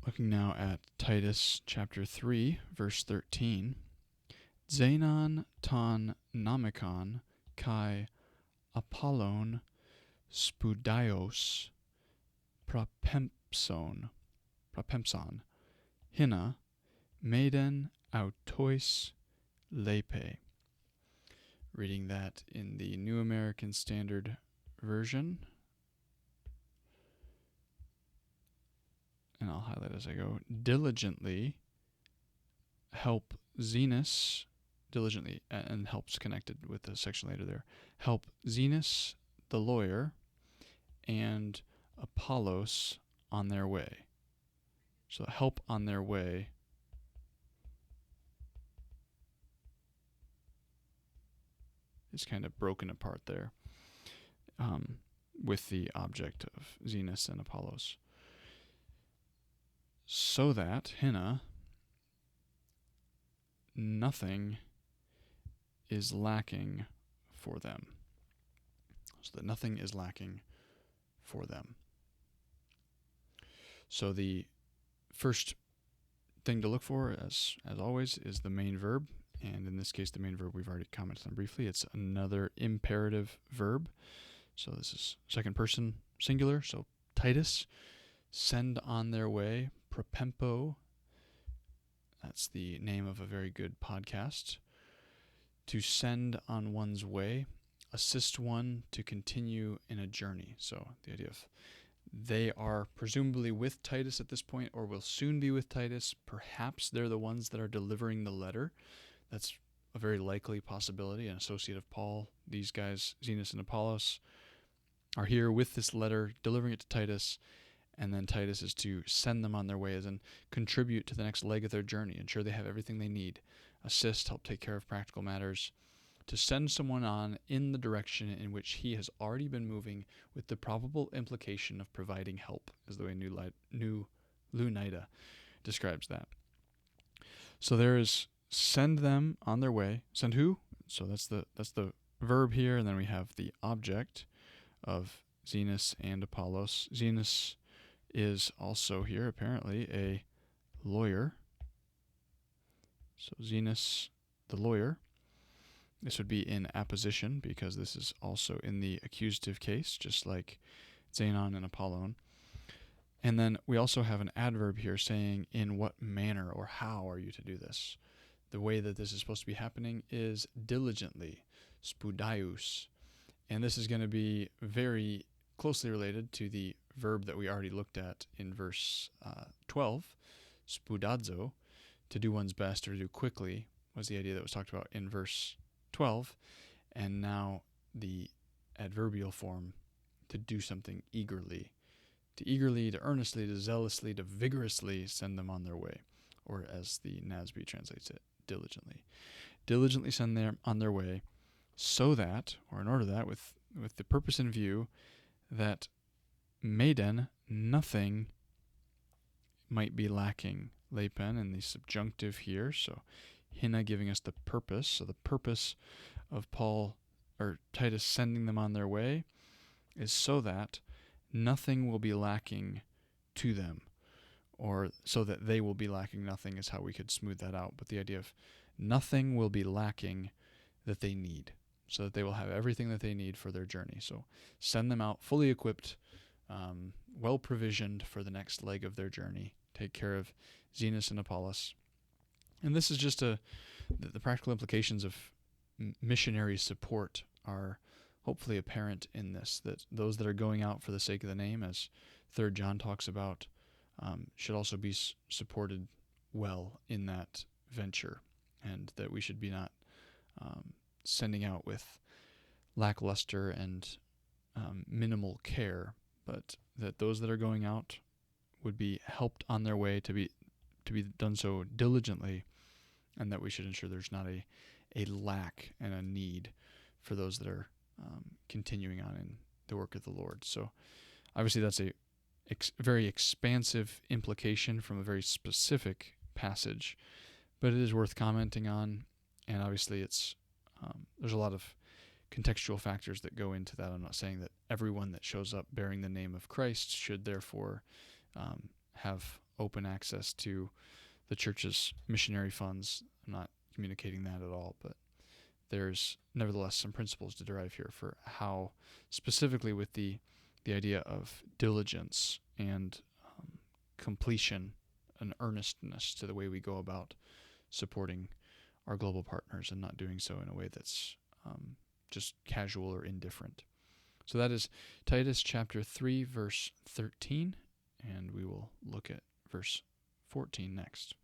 Looking now at Titus chapter 3, verse 13. Xenon ton nomikon kai Apollon spudaios propempson hina maiden autois lepe. Reading that in the New American Standard Version. And I'll highlight as I go. Diligently help Zenos, diligently, and helps connected with the section later there. Help Zenos, the lawyer, and Apollos on their way. So help on their way is kind of broken apart there with the object of Zenos and Apollos. So that, hina, nothing is lacking for them. So that nothing is lacking for them. So the first thing to look for, as always, is the main verb. And in this case, the main verb we've already commented on briefly. It's another imperative verb. So this is second person singular. So Titus, send on their way. Propempo, that's the name of a very good podcast. To send on one's way, assist one to continue in a journey. So the idea of they are presumably with Titus at this point, or will soon be with Titus. Perhaps they're the ones that are delivering the letter. That's a very likely possibility. An associate of Paul, these guys, Zenos and Apollos, are here with this letter, delivering it to Titus. And then Titus is to send them on their way, as in contribute to the next leg of their journey, ensure they have everything they need, assist, help take care of practical matters, to send someone on in the direction in which he has already been moving, with the probable implication of providing help, is the way New Lunida describes that. So there is send them on their way. Send who? So that's the verb here, and then we have the object of Zenos and Apollos. Zenos is also here apparently a lawyer. So Zenos, the lawyer. This would be in apposition because this is also in the accusative case, just like Xenon and Apollon. And then we also have an adverb here saying in what manner or how are you to do this. The way that this is supposed to be happening is diligently, spudaios. And this is going to be very closely related to the verb that we already looked at in verse 12, spudazo, to do one's best or do quickly, was the idea that was talked about in verse 12. And now the adverbial form, to do something eagerly, to earnestly, to zealously, to vigorously send them on their way, or as the NASB translates it, diligently. Diligently send them on their way, so that, or in order that, with the purpose in view, that maiden, nothing might be lacking. Leipen in the subjunctive here, so hina giving us the purpose. So the purpose of Paul or Titus sending them on their way is so that nothing will be lacking to them, or so that they will be lacking nothing is how we could smooth that out. But the idea of nothing will be lacking that they need, so that they will have everything that they need for their journey. So send them out fully equipped, well provisioned for the next leg of their journey. Take care of Zenos and Apollos. And this is just the practical implications of missionary support are hopefully apparent in this, that those that are going out for the sake of the name, as 3 John talks about, should also be supported well in that venture, and that we should be not sending out with lackluster and minimal care, but that those that are going out would be helped on their way to be done so diligently, and that we should ensure there's not a lack and a need for those that are continuing on in the work of the Lord. So obviously that's a very expansive implication from a very specific passage, but it is worth commenting on, and obviously it's there's a lot of contextual factors that go into that. I'm not saying that everyone that shows up bearing the name of Christ should therefore have open access to the church's missionary funds. I'm not communicating that at all, but there's nevertheless some principles to derive here for how, specifically with the idea of diligence and completion, an earnestness to the way we go about supporting our global partners and not doing so in a way that's just casual or indifferent. So that is Titus chapter 3, verse 13, and we will look at verse 14 next.